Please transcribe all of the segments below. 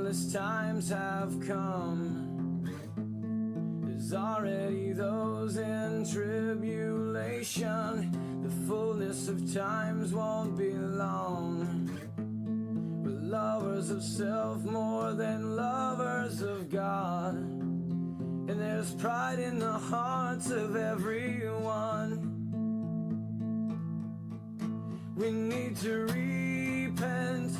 perilous times have come. There's already those in tribulation. The fullness of times won't be long. We're lovers of self more than lovers of God. And there's pride in the hearts of everyone. We need to repent,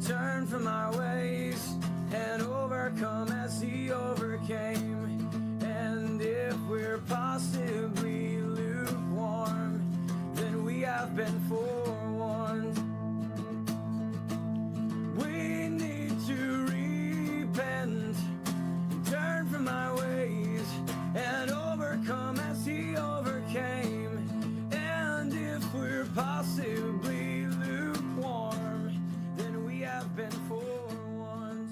turn from our ways, and overcome as He overcame. And if we're possibly lukewarm, then we have been forewarned. We need to repent, turn from our ways, and overcome as He overcame. And if we're possibly lukewarm, then we have been forewarned.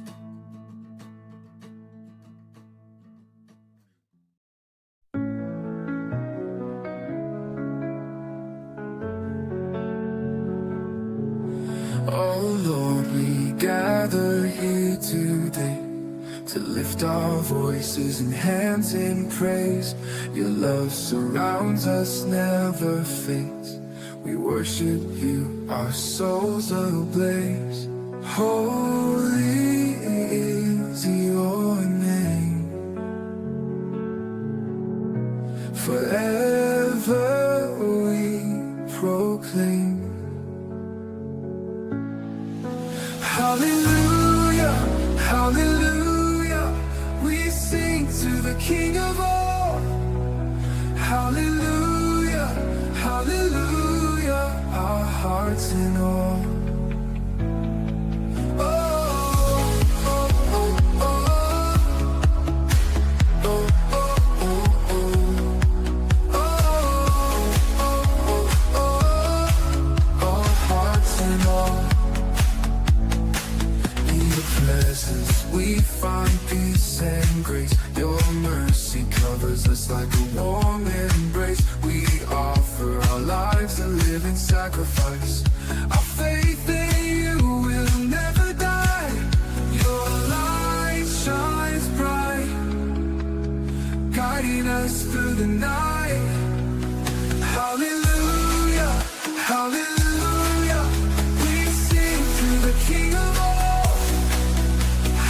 Oh Lord, we gather here today to lift our voices and hands in praise. Your love surrounds us, never fades. We worship You, our souls ablaze. Holy is Your name, forever we proclaim. Hallelujah, hallelujah, we sing to the King of all. Hallelujah, hallelujah, our hearts in awe. Oh, oh, oh, oh, oh, oh, oh, oh, our hearts in awe. Presence, we find peace and grace. Your mercy covers us like a warm embrace. We offer our lives a living sacrifice. Our faith in You will never die. Your light shines bright, guiding us through the night. Hallelujah, hallelujah, we sing to the King of all.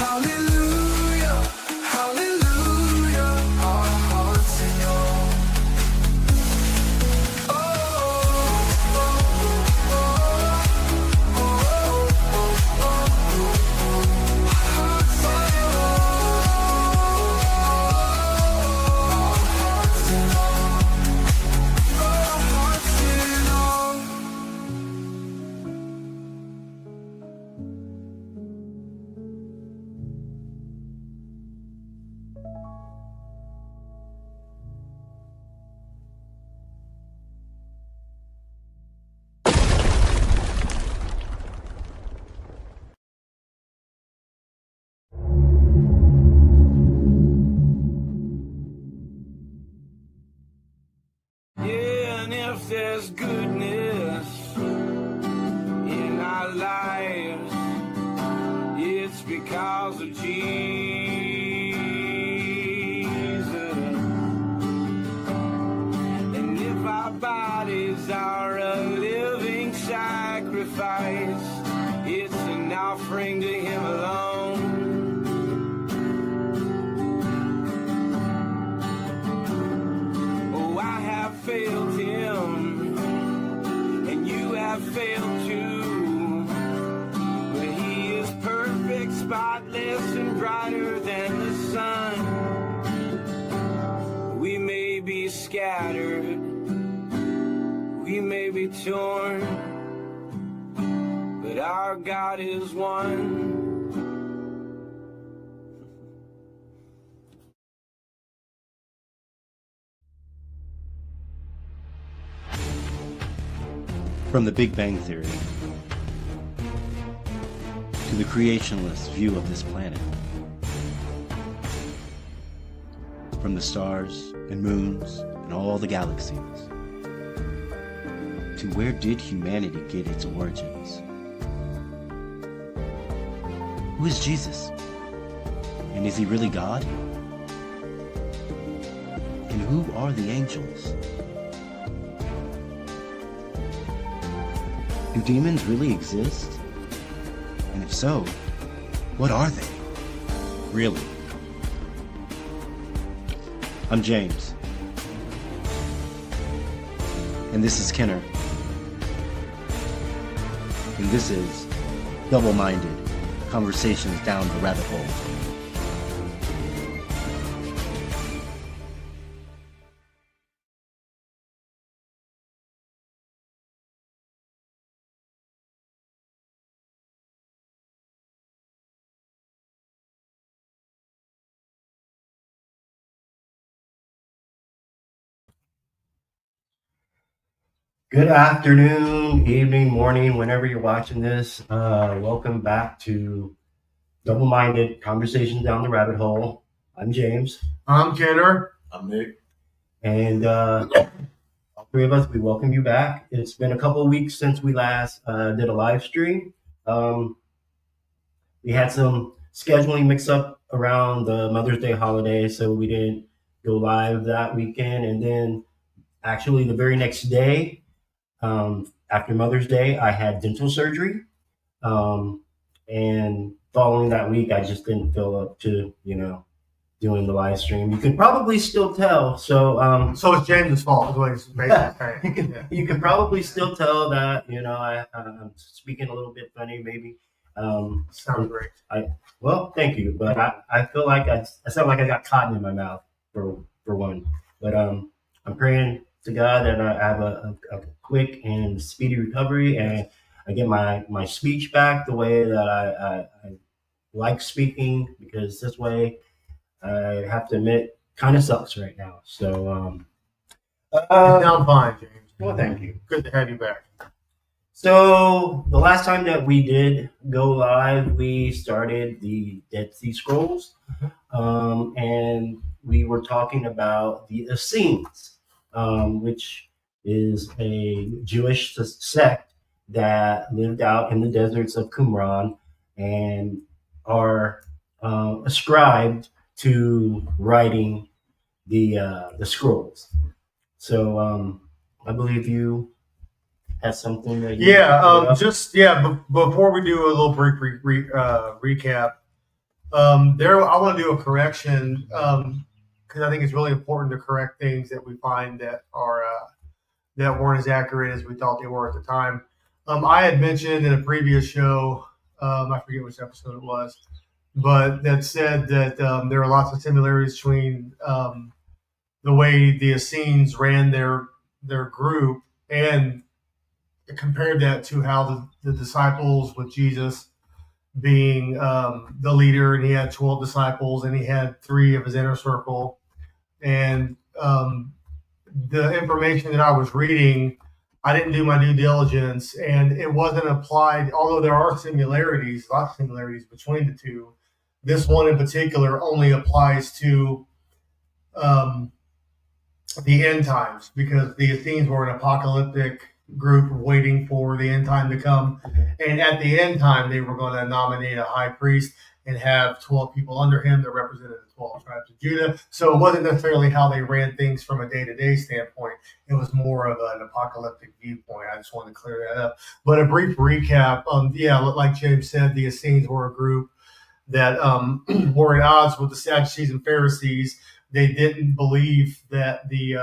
Hallelujah, hallelujah, our hearts in awe. Oh, oh, oh, oh, oh, hearts in awe, our hearts in awe. Yeah, and if there's goodness in our lives, it's because of Jesus. And if our bodies are a living sacrifice, it's an offering to Him alone. Oh, I have failed Him, and you have failed too. But He is perfect, spotless, and brighter than the sun. We may be scattered, we may be torn, but our God is one. From the Big Bang Theory to the creationalist view of this planet, from the stars and moons and all the galaxies, to where did humanity get its origins? Who is Jesus? And is he really God? And who are the angels? Do demons really exist? And if so, what are they? Really? I'm James. And this is Kenner. And this is Double-Minded Conversations Down the Rabbit Hole. Good afternoon, evening, morning, whenever you're watching this. Welcome back to Double-Minded Conversations Down the Rabbit Hole. I'm James. I'm Kenner. I'm Nick. And all three of us, we welcome you back. It's been a couple of weeks since we last did a live stream. We had some scheduling mix-up around the Mother's Day holiday, so we didn't go live that weekend. And then actually the very next day, after Mother's Day, I had dental surgery. And following that week, I just didn't feel up to, doing the live stream. You can probably still tell. So it's James's fault. Is what he's basically saying. you can probably still tell that, I'm speaking a little bit funny, maybe. Sounds great. Well, thank you. But I feel like I sound like I got cotton in my mouth for one. But I'm praying to God that I have a quick and speedy recovery, and I get my speech back the way that I like speaking, because this way I have to admit kind of sucks right now. So You sound fine, James. well, thank you. Good to have you back. So the last time that we did go live, we started the Dead Sea Scrolls, and we were talking about the Essenes, which is a Jewish sect that lived out in the deserts of Qumran and are ascribed to writing the scrolls. So I believe you had something that you before we do a little brief recap, I want to do a correction because I think it's really important to correct things that we find that are that weren't as accurate as we thought they were at the time. I had mentioned in a previous show, I forget which episode it was, but that said that there are lots of similarities between the way the Essenes ran their group, and compared that to how the disciples, with Jesus being the leader, and he had 12 disciples, and he had 3 of his inner circle. And the information that I was reading, I didn't do my due diligence, and it wasn't applied, although there are similarities, lots of similarities between the two. This one in particular only applies to the end times, because the Essenes were an apocalyptic group waiting for the end time to come. And at the end time, they were going to nominate a high priest and have 12 people under him that represented the 12 tribes of Judah. So it wasn't necessarily how they ran things from a day-to-day standpoint. It was more of an apocalyptic viewpoint. I just wanted to clear that up. But a brief recap, like James said, the Essenes were a group that were at odds with the Sadducees and Pharisees. They didn't believe that the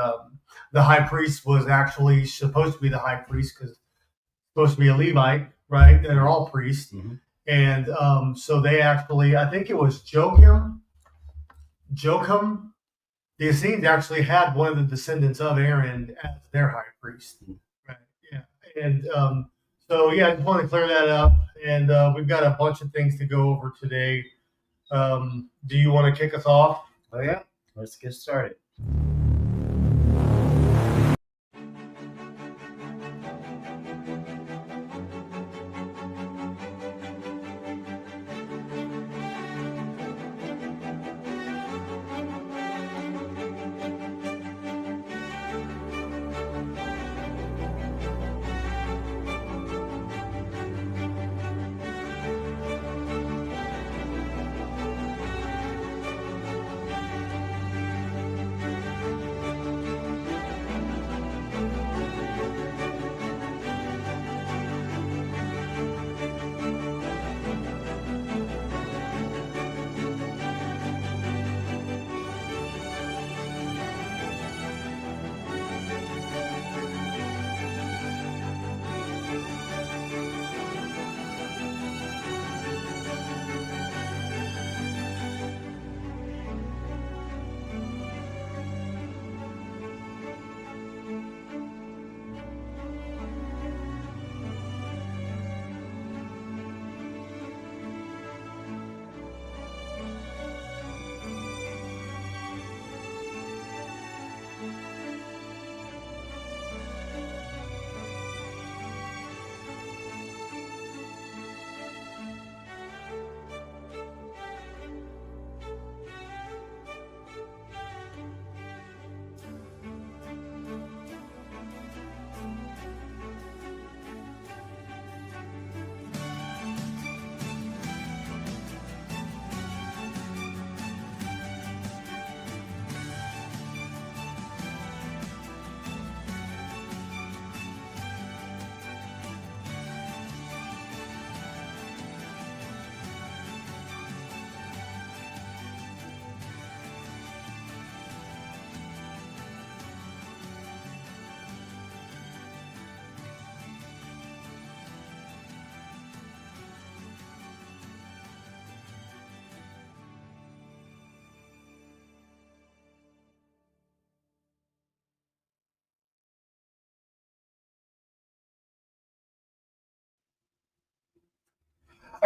high priest was actually supposed to be the high priest, because it's supposed to be a Levite, right? They're all priests. Mm-hmm. And so they actually, I think it was Joachim, the Essenes actually had one of the descendants of Aaron as their high priest. Right? Yeah. And I just want to clear that up. And we've got a bunch of things to go over today. Do you want to kick us off? Oh, yeah. Let's get started.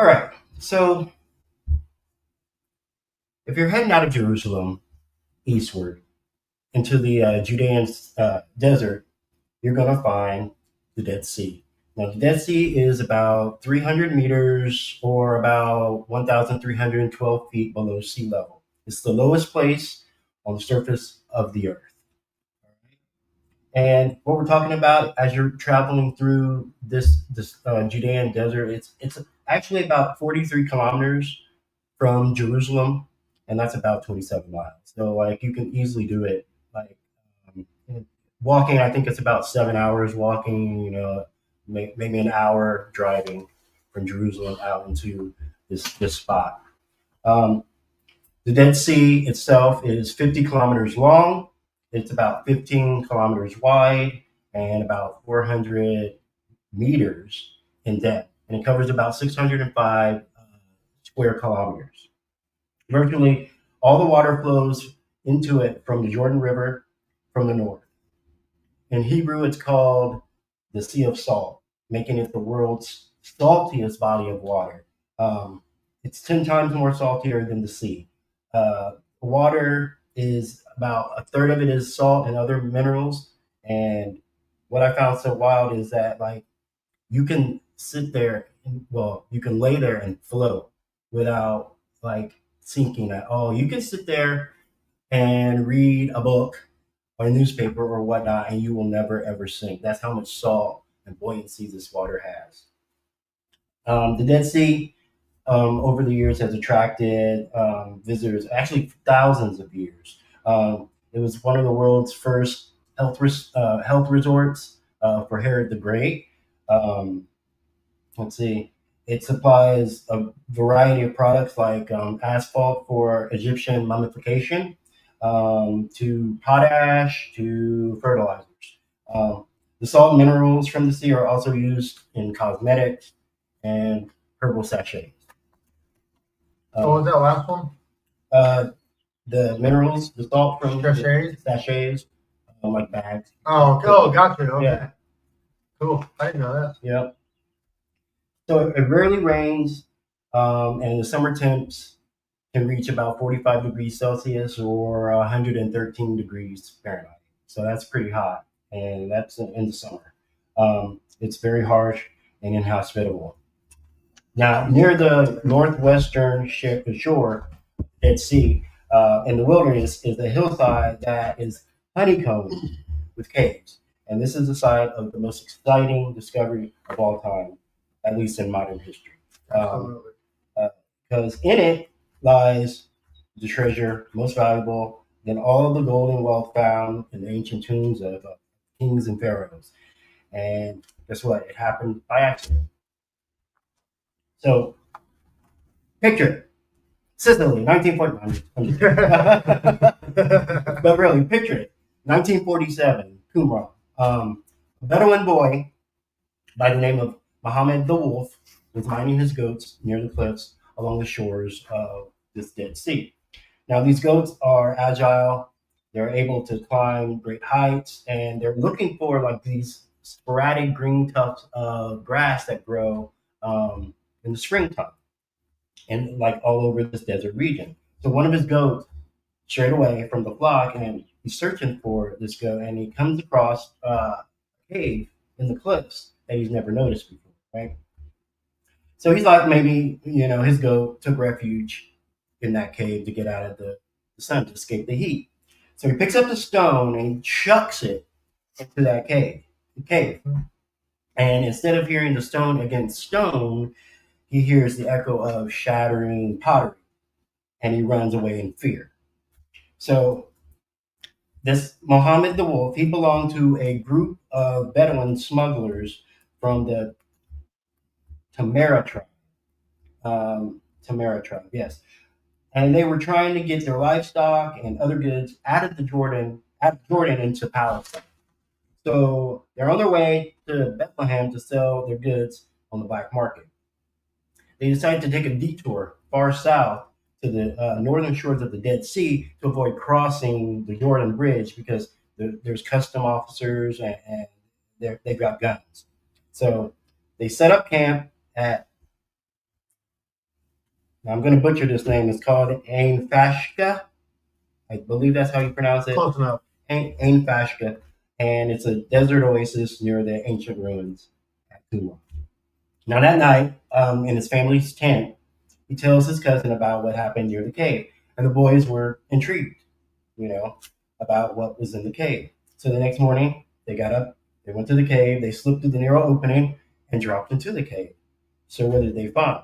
All right. So if you're heading out of Jerusalem eastward into the Judean desert, you're going to find the Dead Sea. Now, the Dead Sea is about 300 meters or about 1,312 feet below sea level. It's the lowest place on the surface of the earth. And what we're talking about as you're traveling through this Judean desert, it's actually about 43 kilometers from Jerusalem, and that's about 27 miles. So like you can easily do it. Like walking, I think it's about 7 hours walking. Maybe an hour driving from Jerusalem out into this spot. Um, the Dead Sea itself is 50 kilometers long. It's about 15 kilometers wide and about 400 meters in depth, and it covers about 605 square kilometers. Virtually all the water flows into it from the Jordan River from the north. In Hebrew, it's called the Sea of Salt, making it the world's saltiest body of water. It's 10 times more saltier than the sea. Water is about a third of it is salt and other minerals. And what I found so wild is that like you can sit there and, well, you can lay there and float without like sinking at all. You can sit there and read a book or a newspaper or whatnot, and you will never ever sink. That's how much salt and buoyancy this water has. The Dead Sea, over the years, has attracted visitors, actually thousands of years. It was one of the world's first health resorts for Herod the Great. Um, let's see, it supplies a variety of products like asphalt for Egyptian mummification, to potash, to fertilizers. Um, the salt minerals from the sea are also used in cosmetics and herbal sachets. What was that last one? Uh, the minerals, the salt from Sachets? sachets, like bags. Oh, gotcha. Okay. Yeah. Cool. I didn't know that. Yep. So it rarely rains, and the summer temps can reach about 45 degrees Celsius or 113 degrees Fahrenheit. So that's pretty hot, and that's in the summer. It's very harsh and inhospitable. Now, near the northwestern shore, Dead Sea, in the wilderness, is a hillside that is honeycombed with caves. And this is the site of the most exciting discovery of all time, at least in modern history. Absolutely. Because in it lies the treasure most valuable than all of the gold and wealth found in the ancient tombs of kings and pharaohs. And guess what? It happened by accident. So, picture Sicily, 1940. But really, picture it. 1947, Qumran. A Bedouin boy by the name of Mohammed the Wolf was minding his goats near the cliffs along the shores of this Dead Sea. Now, these goats are agile, they're able to climb great heights, and they're looking for like these sporadic green tufts of grass that grow in the springtime and like all over this desert region. So, one of his goats strayed away from the flock and he's searching for this goat and he comes across a cave in the cliffs that he's never noticed before, right? So he's like, maybe, his goat took refuge in that cave to get out of the sun to escape the heat. So he picks up the stone and he chucks it into that cave. And instead of hearing the stone against stone, he hears the echo of shattering pottery and he runs away in fear. So this Mohammed the Wolf, he belonged to a group of Bedouin smugglers from the Tamara tribe. Tamara tribe, yes. And they were trying to get their livestock and other goods out of Jordan into Palestine. So they're on their way to Bethlehem to sell their goods on the black market. They decided to take a detour far south to the northern shores of the Dead Sea to avoid crossing the Jordan Bridge because there's custom officers and they've got guns. So they set up camp at Now, I'm going to butcher this name. It's called Ain Fashka. I believe that's how you pronounce it. Close enough. Ain Fashka. And it's a desert oasis near the ancient ruins at Qumran. Now, that night, in his family's tent, he tells his cousin about what happened near the cave. And the boys were intrigued, about what was in the cave. So the next morning, they got up, they went to the cave, they slipped through the narrow opening and dropped into the cave. So what did they find?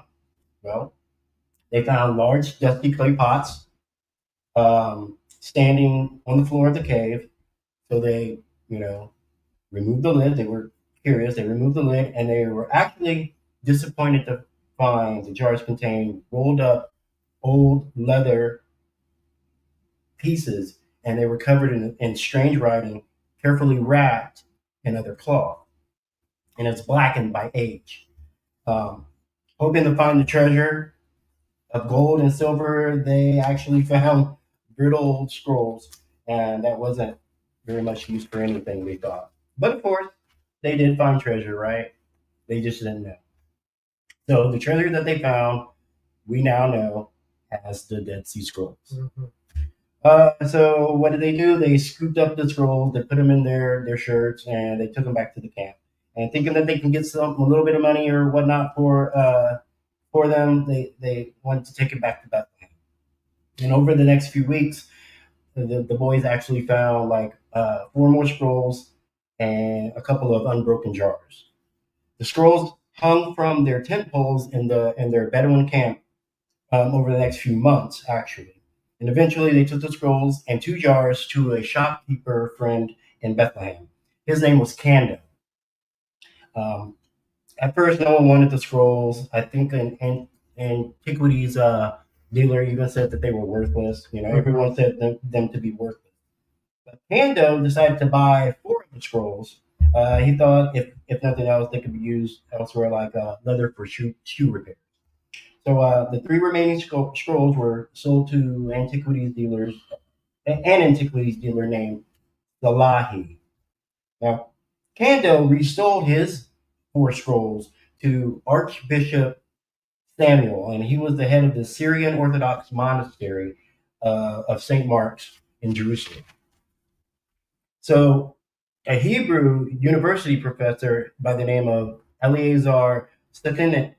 Well, they found large dusty clay pots standing on the floor of the cave. So they, removed the lid. They were curious. They removed the lid, and they were actually disappointed to find the jars contained rolled up old leather pieces, and they were covered in strange writing, carefully wrapped in other cloth, and it's blackened by age. Um, Hoping to find the treasure of gold and silver, they actually found brittle old scrolls, and that wasn't very much used for anything, they thought. But of course, they did find treasure, right? They just didn't know. So the treasure that they found, we now know as the Dead Sea Scrolls. Mm-hmm. So what did they do? They scooped up the scrolls, they put them in their shirts, and they took them back to the camp. And thinking that they can get a little bit of money or whatnot for them, they wanted to take it back to Bethlehem. And over the next few weeks, the boys actually found like 4 more scrolls and a couple of unbroken jars. The scrolls hung from their tent poles in their Bedouin camp over the next few months, actually. And eventually, they took the scrolls and 2 jars to a shopkeeper friend in Bethlehem. His name was Kando. Um, at first, no one wanted the scrolls. I think an antiquities dealer even said that they were worthless. Everyone said them to be worthless. But Kando decided to buy 4 of the scrolls. He thought if nothing else, they could be used elsewhere, like leather for shoe repair. So the 3 remaining scrolls were sold to an antiquities dealer named Salahi. Now, Kando resold his 4 scrolls to Archbishop Samuel, and he was the head of the Syrian Orthodox monastery of St. Mark's in Jerusalem. So a Hebrew university professor by the name of Eleazar Stepanik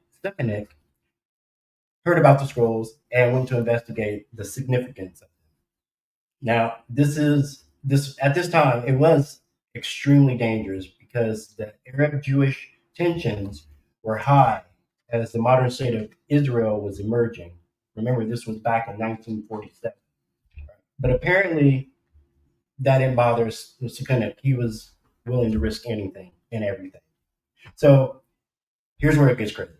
heard about the scrolls and went to investigate the significance of them. Now, at this time it was extremely dangerous because the Arab-Jewish tensions were high as the modern state of Israel was emerging. Remember, this was back in 1947. But apparently, that didn't bother Stepanik. He was willing to risk anything and everything. So here's where it gets crazy.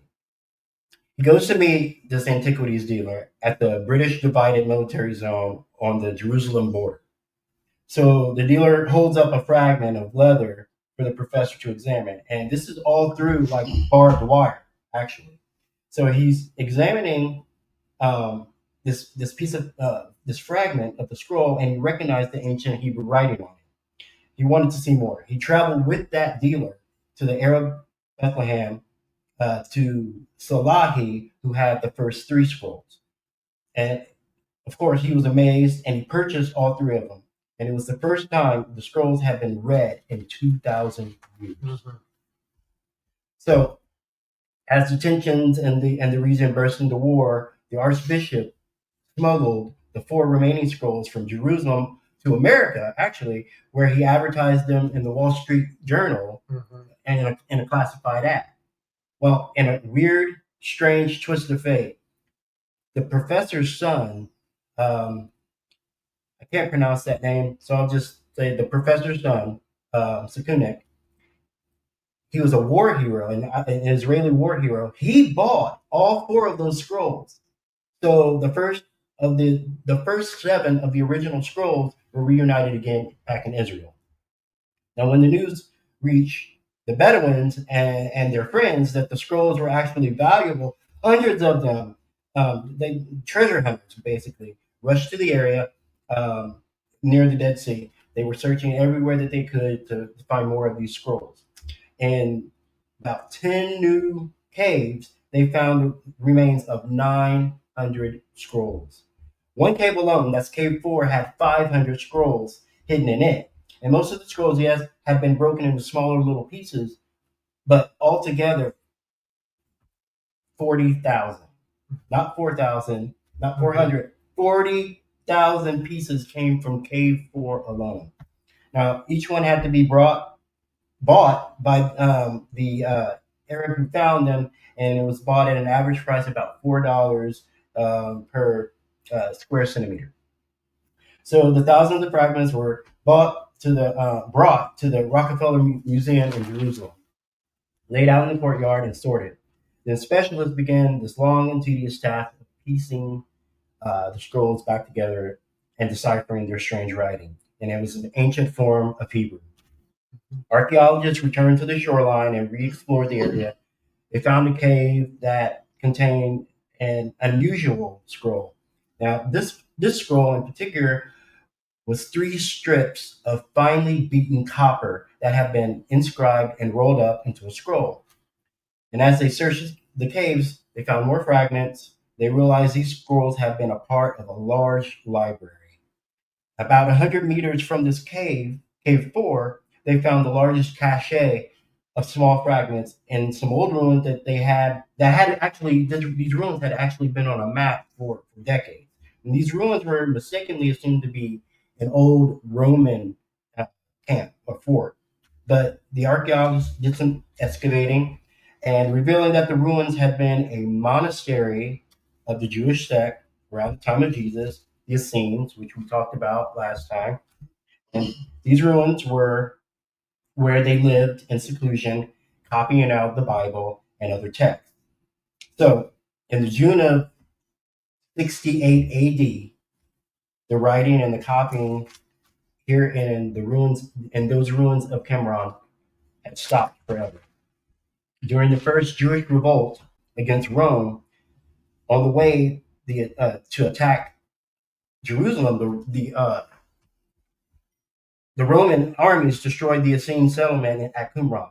He goes to meet this antiquities dealer at the British divided military zone on the Jerusalem border. So the dealer holds up a fragment of leather for the professor to examine, and this is all through like barbed wire, actually. So he's examining this piece of this fragment of the scroll, and he recognized the ancient Hebrew writing on it. He wanted to see more. He traveled with that dealer to the Arab Bethlehem to Salahi, who had the first 3 scrolls. And of course, he was amazed and he purchased all 3 of them. And it was the first time the scrolls had been read in 2,000 years. Mm-hmm. So, as the tensions and the region burst into war, the archbishop smuggled the 4 remaining scrolls from Jerusalem to America, actually, where he advertised them in the Wall Street Journal and in a classified ad. Well, in a weird, strange twist of fate, the professor's son, I can't pronounce that name, so I'll just say the professor's son, Sekunek, he was a war hero, an Israeli war hero. He bought all 4 of those scrolls. So the first 7 of the original scrolls were reunited again back in Israel. Now, when the news reached the Bedouins and their friends that the scrolls were actually valuable, hundreds of them, they treasure hunters basically, rushed to the area near the Dead Sea. They were searching everywhere that they could to find more of these scrolls. In about 10 new caves, they found remains of 9 500 scrolls. One cave alone, that's cave 4, had 500 scrolls hidden in it. And most of the scrolls, yes, have been broken into smaller little pieces, but altogether, 40,000. Not 4,000, not 400. 40,000 pieces came from cave 4 alone. Now, each one had to be bought by the Arab who found them, and it was bought at an average price of about $4 per square centimeter. So the thousands of fragments were brought to the Rockefeller Museum in Jerusalem, laid out in the courtyard and sorted. Then specialists began this long and tedious task of piecing the scrolls back together and deciphering their strange writing. And it was an ancient form of Hebrew. Archaeologists returned to the shoreline and re-explored the area. They found a cave that contained an unusual scroll. Now, this scroll in particular was 3 strips of finely beaten copper that had been inscribed and rolled up into a scroll. And as they searched the caves, they found more fragments. They realized these scrolls had been a part of a large library. About 100 meters from this cave, cave 4, they found the largest cache of small fragments and some old ruins these ruins had actually been on a map for decades. And these ruins were mistakenly assumed to be an old Roman camp or fort. But the archaeologists did some excavating and revealing that the ruins had been a monastery of the Jewish sect around the time of Jesus, the Essenes, which we talked about last time. And these ruins were where they lived in seclusion, copying out the Bible and other texts. So, in the June of 68 AD, the writing and the copying here in those ruins of Qumran had stopped forever. During the first Jewish revolt against Rome, on the way to attack Jerusalem, the Roman armies destroyed the Essene settlement at Qumran.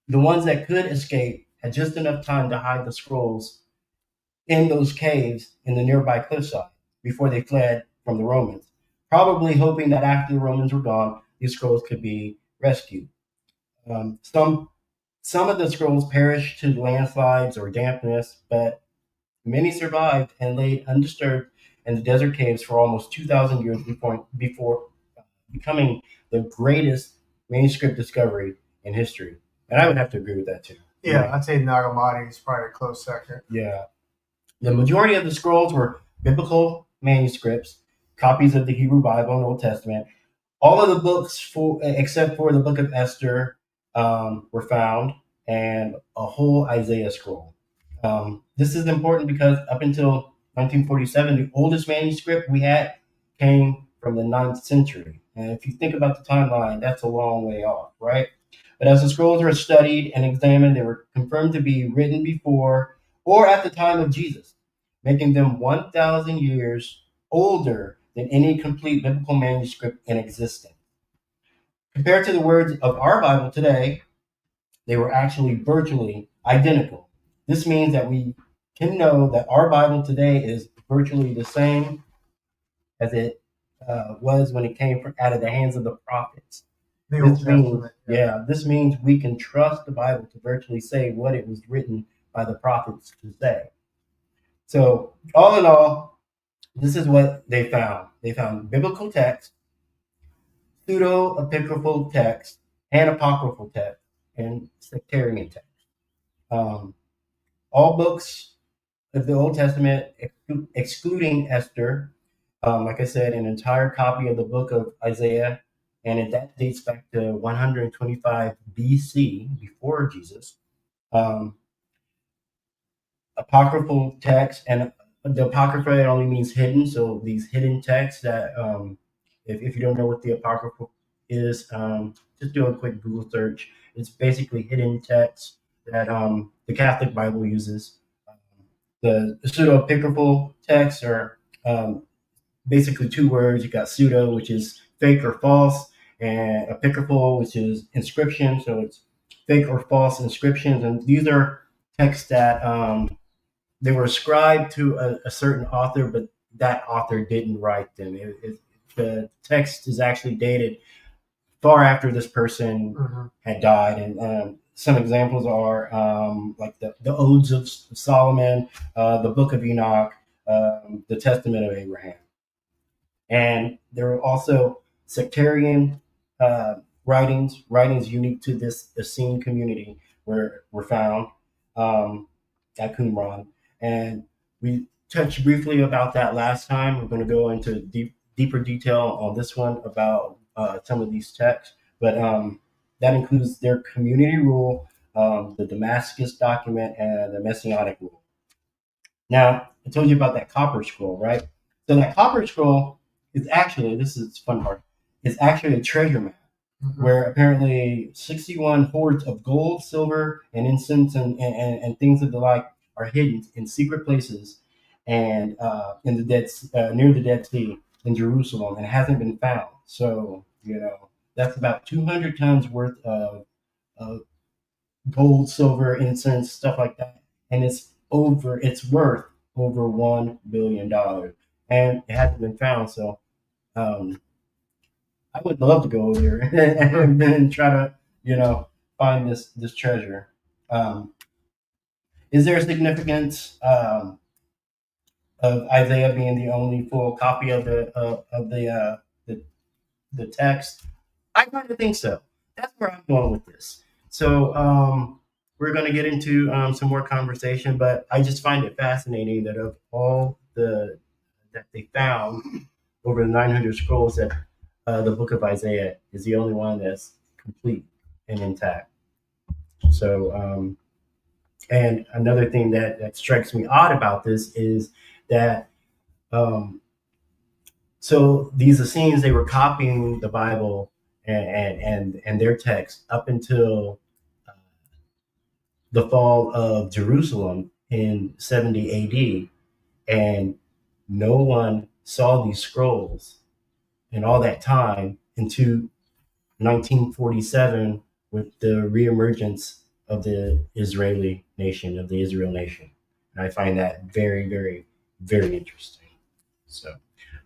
The ones that could escape had just enough time to hide the scrolls in those caves in the nearby cliffside before they fled from the Romans, probably hoping that after the Romans were gone, these scrolls could be rescued. Some of the scrolls perished to landslides or dampness, but many survived and lay undisturbed in the desert caves for almost 2,000 years before becoming the greatest manuscript discovery in history. And I would have to agree with that too. Yeah, I'd say Nag Hammadi is probably a close second. Yeah. The majority of the scrolls were biblical manuscripts, copies of the Hebrew Bible and Old Testament. All of the books, except for the book of Esther, were found, and a whole Isaiah scroll. This is important because up until 1947, the oldest manuscript we had came from the 9th century. And if you think about the timeline, that's a long way off, right? But as the scrolls were studied and examined, they were confirmed to be written before or at the time of Jesus, making them 1,000 years older than any complete biblical manuscript in existence. Compared to the words of our Bible today, they were actually virtually identical. This means that we can know that our Bible today is virtually the same as it was when it came out of the hands of the prophets. This means we can trust the Bible to virtually say what it was written by the prophets to say. So, all in all, this is what they found. They found biblical text, pseudo-apocryphal text, and apocryphal text, and sectarian text. All books of the Old Testament, excluding Esther, like I said, an entire copy of the book of Isaiah, and that dates back to 125 BC, before Jesus. Apocryphal text, and the Apocrypha only means hidden, so these hidden texts that, if you don't know what the Apocrypha is, just do a quick Google search. It's basically hidden text that the Catholic Bible uses. The pseudo-apocryphal texts are basically 2 words. You got pseudo, which is fake or false, and apocryphal, which is inscription. So it's fake or false inscriptions, and these are texts that they were ascribed to a certain author, but that author didn't write them. The text is actually dated far after this person had died. And some examples are like the Odes of Solomon, the Book of Enoch, the Testament of Abraham. And there were also sectarian writings unique to this Essene community were found at Qumran. And we touched briefly about that last time. We're going to go into deeper detail on this one about some of these texts, but that includes their community rule, the Damascus document, and the Messianic rule. Now, I told you about that copper scroll, right? So that copper scroll is actually, this is the fun part, is actually a treasure map where apparently 61 hoards of gold, silver, and incense and things of the like are hidden in secret places and in the near the Dead Sea in Jerusalem, and hasn't been found. So, that's about 200 tons worth of gold, silver, incense, stuff like that. And it's worth over $1 billion. And it hasn't been found. So I would love to go over there and try to, find this treasure. Is there a significance of Isaiah being the only full copy of the text? I kind of think so. That's where I'm going with this. So we're going to get into some more conversation, but I just find it fascinating that of all that they found over the 900 scrolls, that the book of Isaiah is the only one that's complete and intact. So, and another thing that strikes me odd about this is that so these Essenes, they were copying the Bible and their text up until the fall of Jerusalem in 70 AD, and no one saw these scrolls in all that time into 1947 with the reemergence of the Israeli nation, of the Israel nation. And I find that very, very, very interesting. So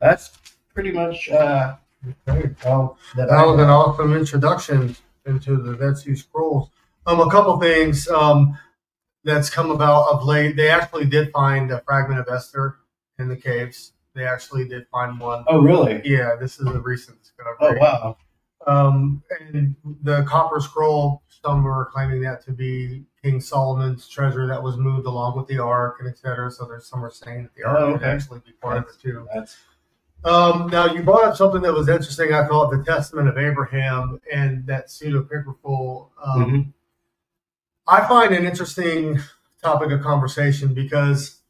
that's pretty much that was an awesome introduction into the Dead Sea Scrolls. A couple things that's come about of late. They actually did find a fragment of Esther in the caves. They actually did find one. Oh, really? Yeah, this is a recent discovery. Oh, wow. And the copper scroll, some were claiming that to be King Solomon's treasure that was moved along with the ark and etc. So there's some are saying that the ark could actually be part of it too. Now you brought up something that was interesting. I thought the Testament of Abraham and that pseudepigraphal. I find an interesting topic of conversation because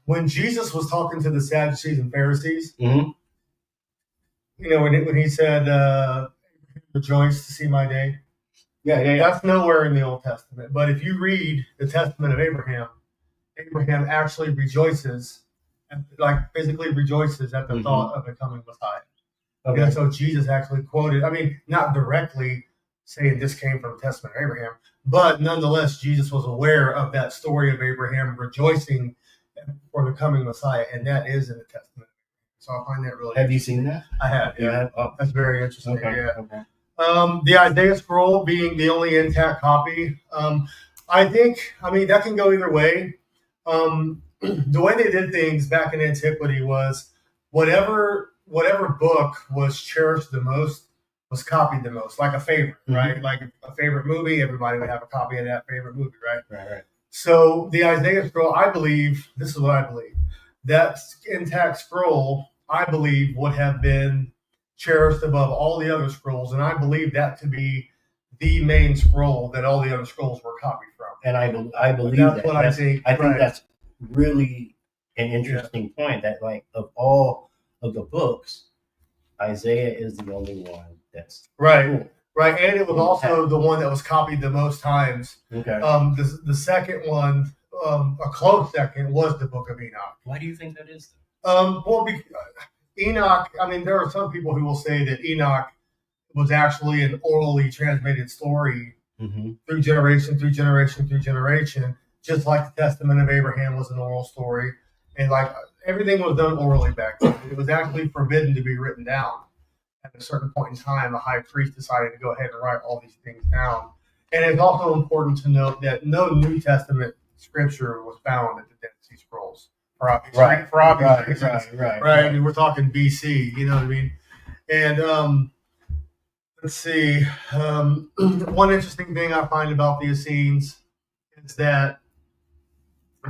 when Jesus was talking to the Sadducees and Pharisees, when he said, "Rejoice to see my day," that's nowhere in the Old Testament. But if you read the Testament of Abraham, Abraham actually rejoices, physically rejoices at the thought of becoming Messiah. Okay. And so Jesus actually quoted, not directly saying this came from the Testament of Abraham, but nonetheless, Jesus was aware of that story of Abraham rejoicing for the coming Messiah, and that is in the Testament. So I find that really. Have you seen that? I have. Yeah, Oh. That's very interesting. Okay. Yeah. Okay. The Isaiah scroll being the only intact copy, I think. That can go either way. The way they did things back in antiquity was whatever book was cherished the most was copied the most, like a favorite, right? Like a favorite movie, everybody would have a copy of that favorite movie, right? Right. So the Isaiah scroll, I believe, this is what I believe, that intact scroll, I believe, would have been cherished above all the other scrolls, and I believe that to be the main scroll that all the other scrolls were copied from. And I believe that's what I think. I think that's really an interesting point, that like of all of the books, Isaiah is the only one that's right. Right, and it was also the one that was copied the most times. Okay. The second one, a close second, was the Book of Enoch. Why do you think that is? Enoch. There are some people who will say that Enoch was actually an orally transmitted story through generation. just like the Testament of Abraham was an oral story, and like everything was done orally back then. It was actually forbidden to be written down. At a certain point in time, a high priest decided to go ahead and write all these things down. And it's also important to note that no New Testament scripture was found at the Dead Sea Scrolls. For obvious reasons. Right. I mean, we're talking BC, you know what I mean? And let's see. One interesting thing I find about the Essenes is that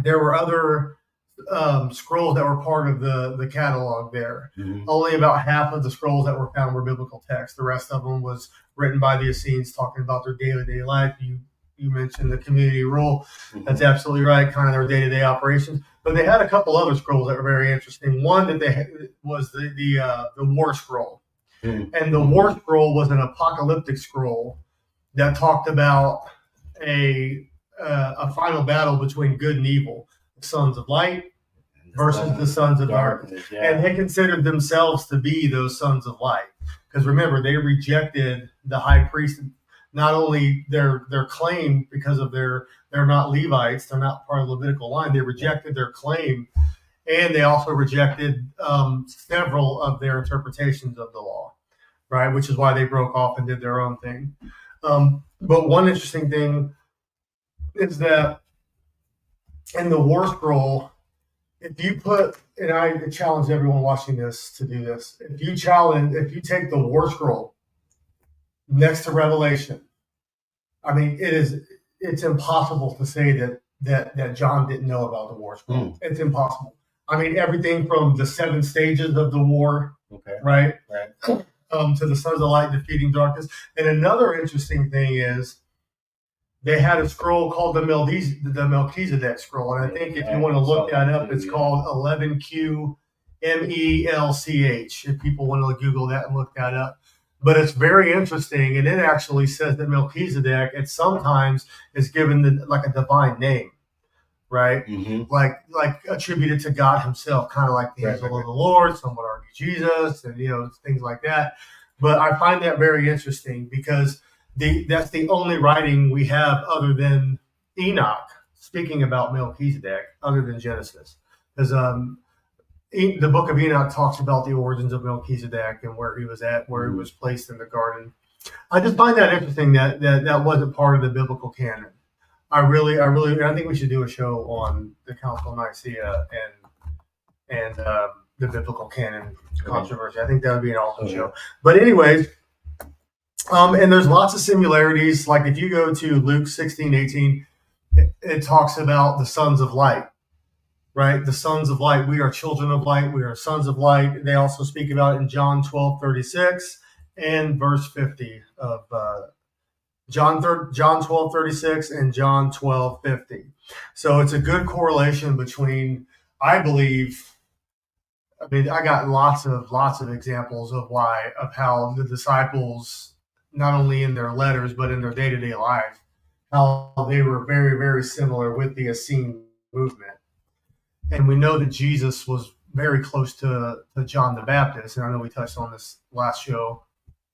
there were other scrolls that were part of the catalog there. Mm-hmm. Only about half of the scrolls that were found were biblical text. The rest of them was written by the Essenes, talking about their day-to-day life. You mentioned the community rule. Mm-hmm. That's absolutely right, kind of their day-to-day operations. But they had a couple other scrolls that were very interesting. One that they had was the War Scroll. Mm-hmm. And the War Scroll was an apocalyptic scroll that talked about a final battle between good and evil, the sons of light versus the sons of darkness. Yeah. And they considered themselves to be those sons of light. Because remember, they rejected the high priest, not only their claim because of they're not Levites, they're not part of the Levitical line, they rejected their claim, and they also rejected several of their interpretations of the law, right? Which is why they broke off and did their own thing. But one interesting thing is that in the War Scroll, if you put, and I challenge everyone watching this to do this, if you take the War Scroll next to Revelation, I mean, it's impossible to say that John didn't know about the War Scroll. It's impossible. I mean, everything from the 7 stages of the war, right? To the sons of light defeating darkness. And another interesting thing is they had a scroll called the Melchizedek scroll. And I think if you want to look that up, it's called 11Q MELCH, if people want to Google that and look that up. But it's very interesting, and it actually says that Melchizedek at sometimes is given like a divine name, right? Mm-hmm. Like attributed to God himself, kind of like the angel of the Lord. Some would argue Jesus, and things like that. But I find that very interesting because that's the only writing we have other than Enoch speaking about Melchizedek, other than Genesis, because the book of Enoch talks about the origins of Melchizedek and where he was at, where he was placed in the garden. I just find that interesting that wasn't part of the biblical canon. I think we should do a show on the Council of Nicaea and the biblical canon controversy. I think that would be an awesome show. But anyways, and there's lots of similarities. Like if you go to Luke 16:18, it talks about the sons of light. Right, the sons of light. We are children of light. We are sons of light. They also speak about it in John 12:36 and verse 50 of John 12:36 and John 12:50. So it's a good correlation between. I believe. I mean, I got lots of examples of how the disciples, not only in their letters but in their day-to-day life, how they were very, very similar with the Essene movement. And we know that Jesus was very close to John the Baptist. And I know we touched on this last show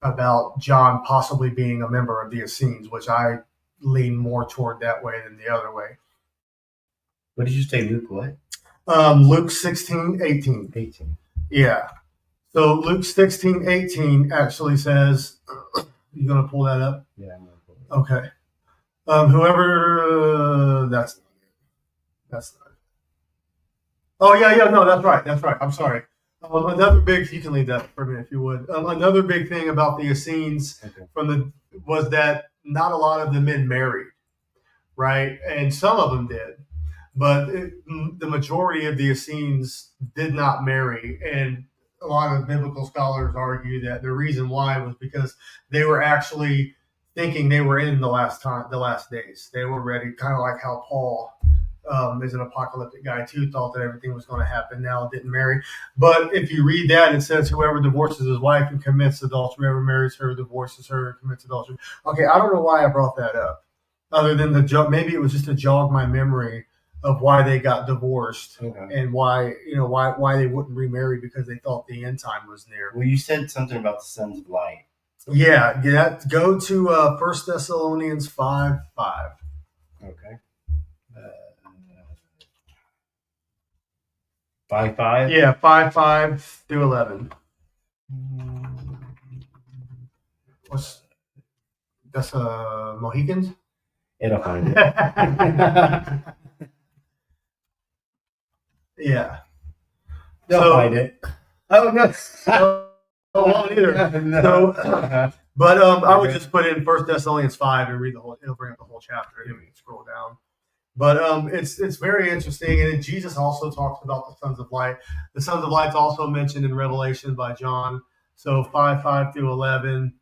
about John possibly being a member of the Essenes, which I lean more toward that way than the other way. What did you say, Luke what? Luke 16:18. 18. Yeah. So Luke 16:18 actually says, you going to pull that up? Yeah, I'm going to pull it up. Okay. Whoever, that's not it. Oh, yeah, no, that's right. I'm sorry. Another big, you can leave that for a minute if you would. Another big thing about the Essenes was that not a lot of the men married, right? And some of them did, but the majority of the Essenes did not marry. And a lot of biblical scholars argue that the reason why was because they were actually thinking they were in the last days. They were ready, kind of like how Paul is an apocalyptic guy too, thought that everything was going to happen now, didn't marry. But if you read that, it says whoever divorces his wife and commits adultery, whoever marries her, divorces her, and commits adultery. Okay, I don't know why I brought that up, other than maybe it was just to jog my memory of why they got divorced and why they wouldn't remarry, because they thought the end time was near. Well, you said something about the sons of light. Yeah, go to 1 Thessalonians 5:5. Okay. 5:5. Yeah, 5:5 through 11. That's Mohicans? It'll find it. Yeah. They'll find it. Oh no. Won't either. No. So, but I would just put in 1 Thessalonians 5 and read the whole. It'll bring up the whole chapter, and then we can scroll down. But it's very interesting, and Jesus also talks about the sons of light. The sons of light's also mentioned in Revelation by John. So 5:5 through 11.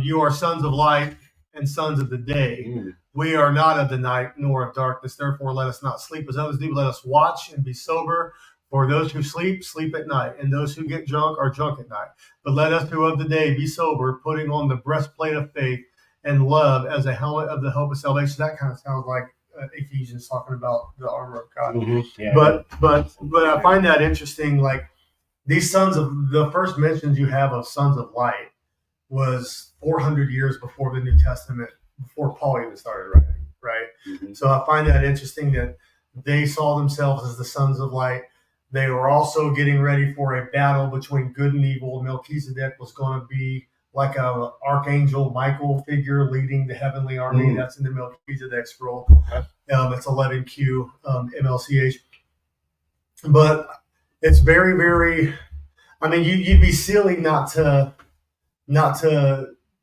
You are sons of light and sons of the day. We are not of the night nor of darkness. Therefore, let us not sleep as others do. Let us watch and be sober. For those who sleep, sleep at night, and those who get drunk are drunk at night. But let us who of the day be sober, putting on the breastplate of faith and love as a helmet of the hope of salvation. That kind of sounds like Ephesians talking about the armor of God. Mm-hmm. Yeah. But I find that interesting. Like these sons of the first mentions you have of sons of light was 400 years before the New Testament, before Paul even started writing, right? Mm-hmm. So I find that interesting that they saw themselves as the sons of light. They were also getting ready for a battle between good and evil. Melchizedek was going to be like a archangel Michael figure leading the heavenly army. That's in the Melchizedek scroll. It's 11Q MLCH. But it's very, very. I mean, you'd be silly not to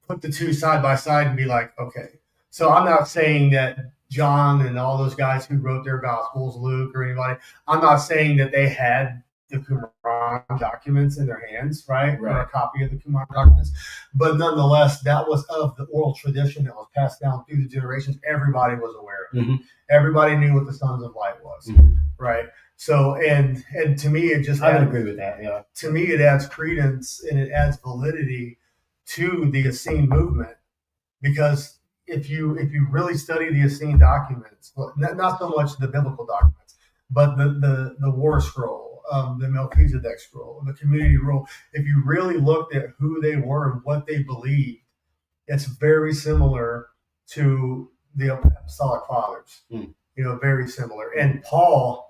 put the two side by side and be like, okay. So I'm not saying that John and all those guys who wrote their Gospels, Luke or anybody, I'm not saying that they had the Qumran documents in their hands, right? Or a copy of the Qumran documents. But nonetheless, that was of the oral tradition that was passed down through the generations. Everybody was aware of it. Mm-hmm. Everybody knew what the Sons of Light was, right? So, and to me, it just I would agree with that. Yeah. To me, it adds credence and it adds validity to the Essene movement, because if you really study the Essene documents, well, not so much the biblical documents, but the war scroll, the Melchizedek scroll, the community rule, if you really looked at who they were and what they believed, it's very similar to the Apostolic Fathers. Very similar. And Paul,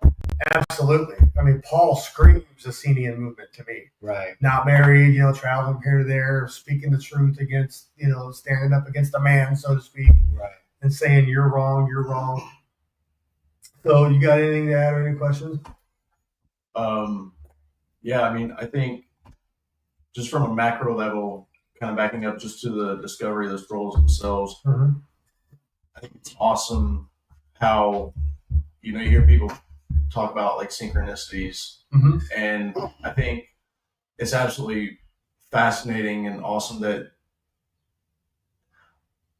absolutely. I mean, Paul screams Essenian movement to me. Right. Not married, traveling here to there, speaking the truth against, standing up against a man, so to speak. Right. And saying, you're wrong, you're wrong. So you got anything to add or any questions? Yeah, I mean, I think just from a macro level, kind of backing up just to the discovery of the scrolls themselves, I think it's awesome how, you hear people talk about like synchronicities, and I think it's absolutely fascinating and awesome that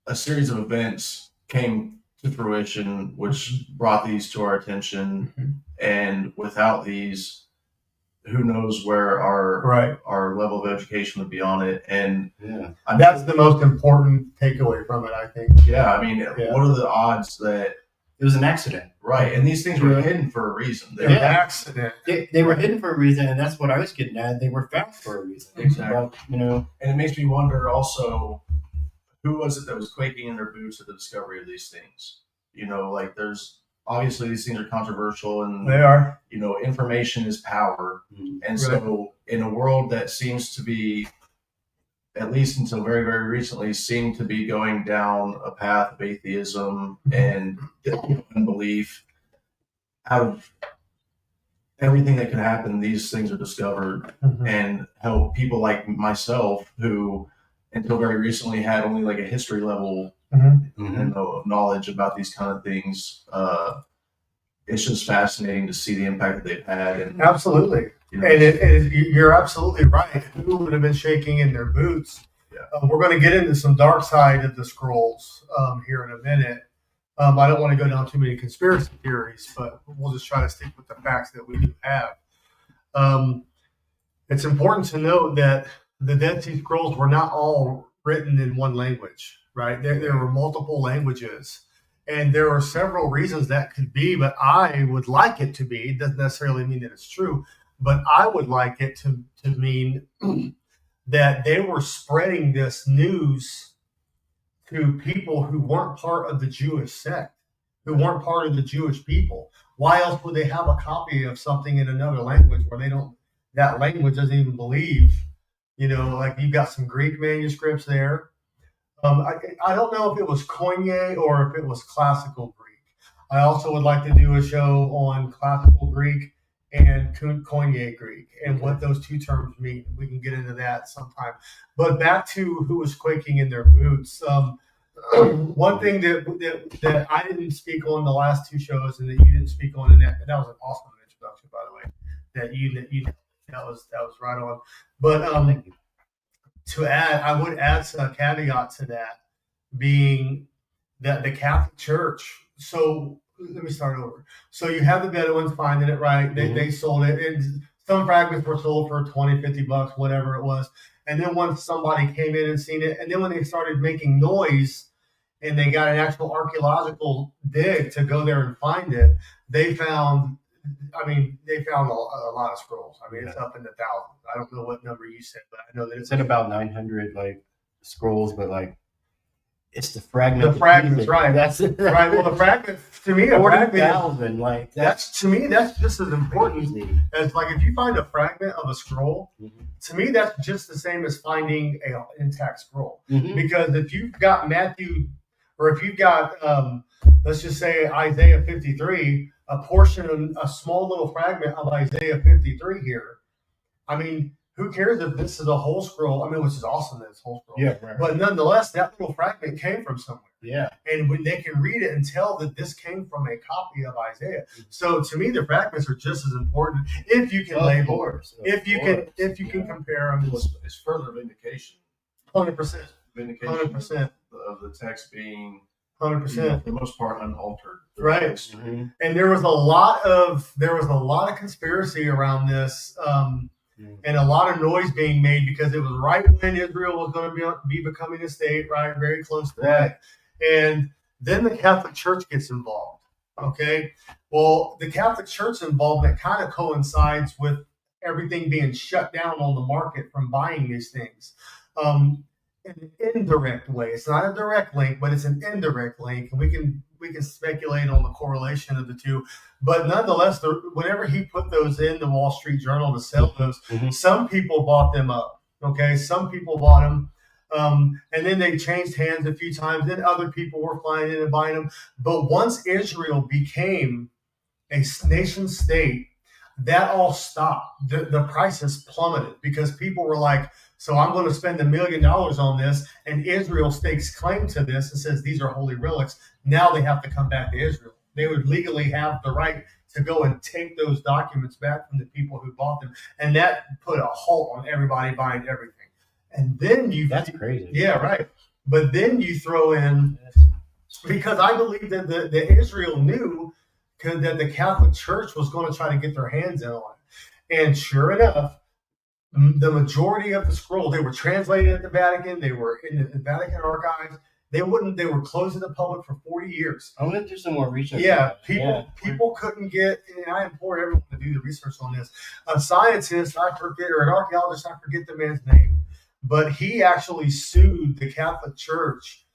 a series of events came to fruition which brought these to our attention, and without these, who knows where our level of education would be on it. And that's the most important takeaway from it, I think. What are the odds that it was an accident? Right. And these things were hidden for a reason. They were an accident. They were hidden for a reason, and that's what I was getting at. They were found for a reason. Exactly. And it makes me wonder also, who was it that was quaking in their boots at the discovery of these things? Like there's obviously these things are controversial, and they are. Information is power. And so in a world that seems to be, at least until very, very recently, seemed to be going down a path of atheism and unbelief, out of everything that can happen, these things are discovered and help people like myself who until very recently had only like a history level of knowledge about these kind of things. It's just fascinating to see the impact that they've had. And absolutely. And you're absolutely right. Who would have been shaking in their boots? We're going to get into some dark side of the scrolls here in a minute. I don't want to go down too many conspiracy theories, but we'll just try to stick with the facts that we do have. It's important to note that the Dead Sea Scrolls were not all written in one language, right? There were multiple languages. And there are several reasons that could be, but I would like it to be. It doesn't necessarily mean that it's true, but I would like it to mean that they were spreading this news to people who weren't part of the Jewish sect, who weren't part of the Jewish people. why else would they have a copy of something in another language where that language doesn't even believe, like you've got some Greek manuscripts there. I don't know if it was Koine or if it was classical Greek. I also would like to do a show on classical Greek and Koine Greek and what those two terms mean. We can get into that sometime. But back to who was quaking in their boots. One thing that I didn't speak on the last two shows and that you didn't speak on, and that was an awesome introduction, by the way. That was right on. But to add, I would add a caveat to that, being that the Catholic Church. So let me start over. So you have the Bedouins finding it, right? They sold it, and some fragments were sold for $20, $50, whatever it was. And then once somebody came in and seen it, and then when they started making noise, and they got an actual archaeological dig to go there and find it, they found a lot of scrolls. I mean, it's up in the thousands. I don't know what number you said, but I know that It's at about 900 scrolls, but it's the fragment. The fragments, right? That's it. Right. Well, the fragment to me, 40,000. That's just as important as if you find a fragment of a scroll. Mm-hmm. To me, that's just the same as finding an intact scroll. Mm-hmm. Because if you've got Matthew, or if you've got let's just say Isaiah 53, a small little fragment of Isaiah 53 here. I mean, who cares if this is a whole scroll? I mean, which is awesome that it's a whole scroll. Yeah, right. But nonetheless, that little fragment came from somewhere. Yeah. And when they can read it and tell that this came from a copy of Isaiah. So to me, the fragments are just as important if you can label, if you can compare them. It's further vindication. 100%. Vindication 100% of the text being 100%. for the most part unaltered. Right. Mm-hmm. And there was a lot of conspiracy around this. And a lot of noise being made because it was right when Israel was going to be becoming a state, right? Very close to that. And then the Catholic Church gets involved. Okay. Well, the Catholic Church involvement kind of coincides with everything being shut down on the market from buying these things. In an indirect way. It's not a direct link, but it's an indirect link. And we can speculate on the correlation of the two. But nonetheless, whenever he put those in the Wall Street Journal to sell those, some people bought them up. Okay, some people bought them. And then they changed hands a few times. Then other people were flying in and buying them. But once Israel became a nation state, that all stopped. The prices plummeted because people were like, so I'm going to spend $1 million on this, and Israel stakes claim to this and says these are holy relics. Now they have to come back to Israel. They would legally have the right to go and take those documents back from the people who bought them. And that put a halt on everybody buying everything. And then that's crazy. Yeah, right. But then you throw in, because I believe that Israel knew that the Catholic Church was going to try to get their hands in on it. And sure enough, the majority of the scrolls, they were translated at the Vatican. They were in the Vatican archives. They were closed to the public for 40 years. I'm going to do some more research. Yeah, people couldn't get, and I implore everyone to do the research on this. A scientist, or an archaeologist, I forget the man's name, but he actually sued the Catholic Church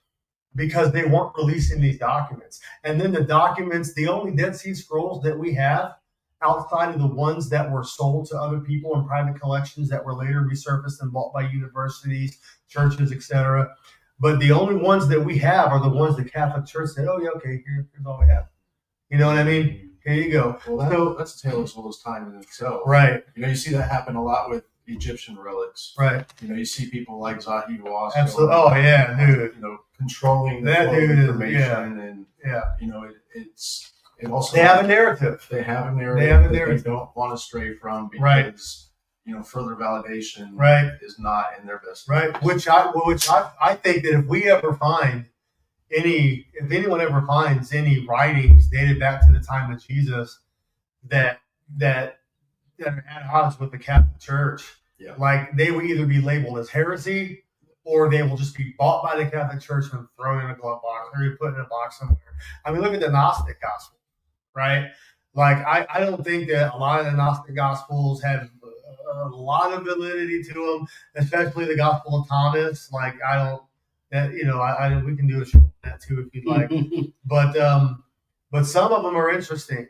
because they weren't releasing these documents. And then the documents, the only Dead Sea Scrolls that we have, outside of the ones that were sold to other people in private collections that were later resurfaced and bought by universities, churches, etc. But the only ones that we have are the ones the Catholic Church said, oh, yeah, okay, here's all we have. You know what I mean? Here you go. Well, that's a tale as old as time in itself. Right. You see that happen a lot with Egyptian relics. Right. You see people like Zahi Hawass. Absolutely. Oh, yeah, dude. Controlling that the dude information. And, it also. They have a narrative. They have a narrative. They don't want to stray from because, further validation is not in their best interest. Right. Which I think that if anyone ever finds any writings dated back to the time of Jesus that are at odds with the Catholic Church, they will either be labeled as heresy or they will just be bought by the Catholic Church and thrown in a glove box or you put in a box somewhere. I mean, look at the Gnostic Gospel, right? I don't think that a lot of the Gnostic Gospels have a lot of validity to them, especially the Gospel of Thomas. We can do a show on that too if you'd like. But some of them are interesting.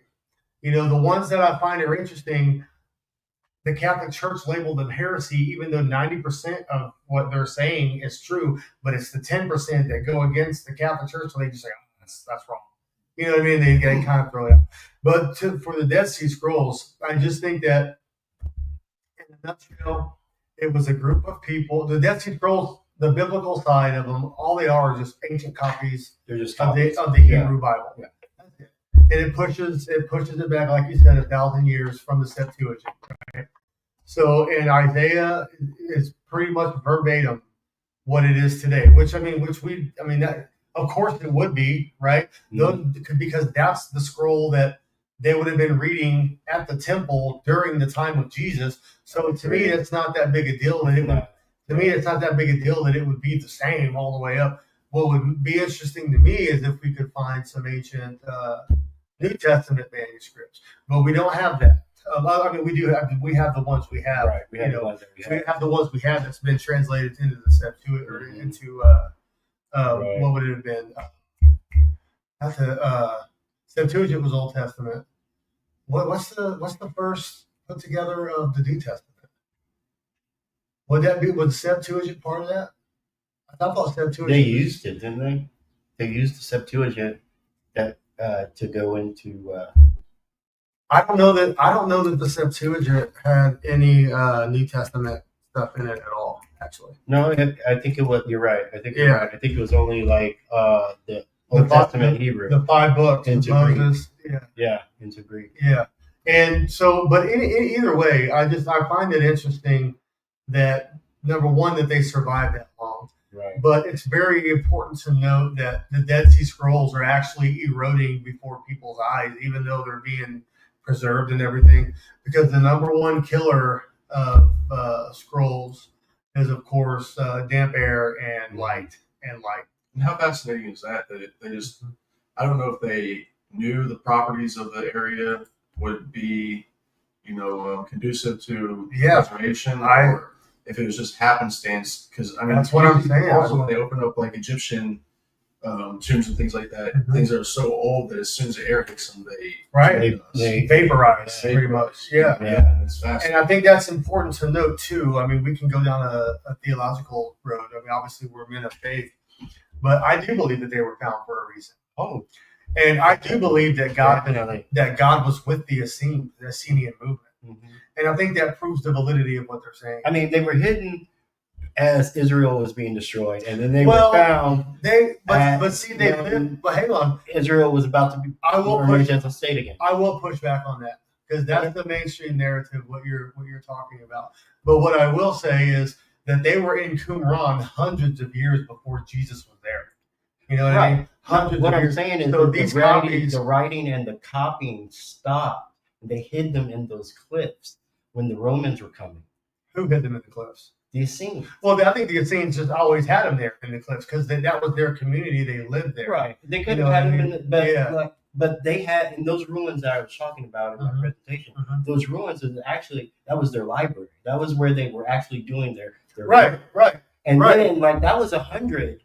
The ones that I find are interesting, the Catholic Church labeled them heresy, even though 90% of what they're saying is true, but it's the 10% that go against the Catholic Church, so they just say, oh, that's wrong. You know what I mean? They kind of throw it out. But for the Dead Sea Scrolls, I just think that, in a nutshell, it was a group of people. The Dead Sea Scrolls, the biblical side of them, all they are just ancient copies They're just of copies. the Hebrew Bible. Yeah. That's it. And it pushes it back, like you said, 1,000 years from the Septuagint. Right? So, in Isaiah is pretty much verbatim what it is today. That, of course, it would be right. Because that's the scroll that they would have been reading at the temple during the time of Jesus. So to me, it's not that big a deal that it would. To me, it's not that big a deal that it would be the same all the way up. What would be interesting to me is if we could find some ancient New Testament manuscripts, but we don't have that. We do have. We have the ones we have. Right. We have the ones that we have. We have the ones we have that's been translated into the Septuagint or into what would it have been? Not the Septuagint was Old Testament. What's the first put together of the New Testament? Would that be? Was Septuagint part of that? I thought Septuagint. They used it, didn't they? They used the Septuagint that to go into. I don't know that the Septuagint had any New Testament stuff in it at all. Actually, No, I think it was. You're right. I think you're right. I think it was only like the Old Testament Hebrew, the 5 books of Moses. into Greek. Yeah, and so, but in either way, I find it interesting that number one that they survived that long. Right. But it's very important to note that the Dead Sea Scrolls are actually eroding before people's eyes, even though they're being preserved and everything, because the number one killer of scrolls is, of course, damp air and light. And how fascinating is that? That they just, I don't know if they knew the properties of the area would be, conducive to preservation, or if it was just happenstance. Because that's what I'm saying. Also, when they open up like Egyptian tombs and things like that, things that are so old that as soon as the air hits them, they vaporize pretty much. Yeah. It's fascinating. And I think that's important to note too. We can go down a theological road. Obviously we're men of faith, but I do believe that they were found for a reason. Oh, and I do believe that God was with the Essenian movement, and I think that proves the validity of what they're saying. They were hidden as Israel was being destroyed, and then they were found. But hang on, Israel was about to be emerged as a state again. I will push back on that because that's the mainstream narrative. What you're talking about. But what I will say is that they were in Qumran hundreds of years before Jesus was there. You know what I mean? What I'm saying is the writing and the copying stopped. They hid them in those cliffs when the Romans were coming. Who hid them in the cliffs? The Essenes. Well, I think the Essenes just always had them there in the cliffs because that was their community. They lived there. Right. They could have had them in the, but they had in those ruins that I was talking about in my presentation. Those ruins is actually that was their library. That was where they were actually doing their right. And then that was 100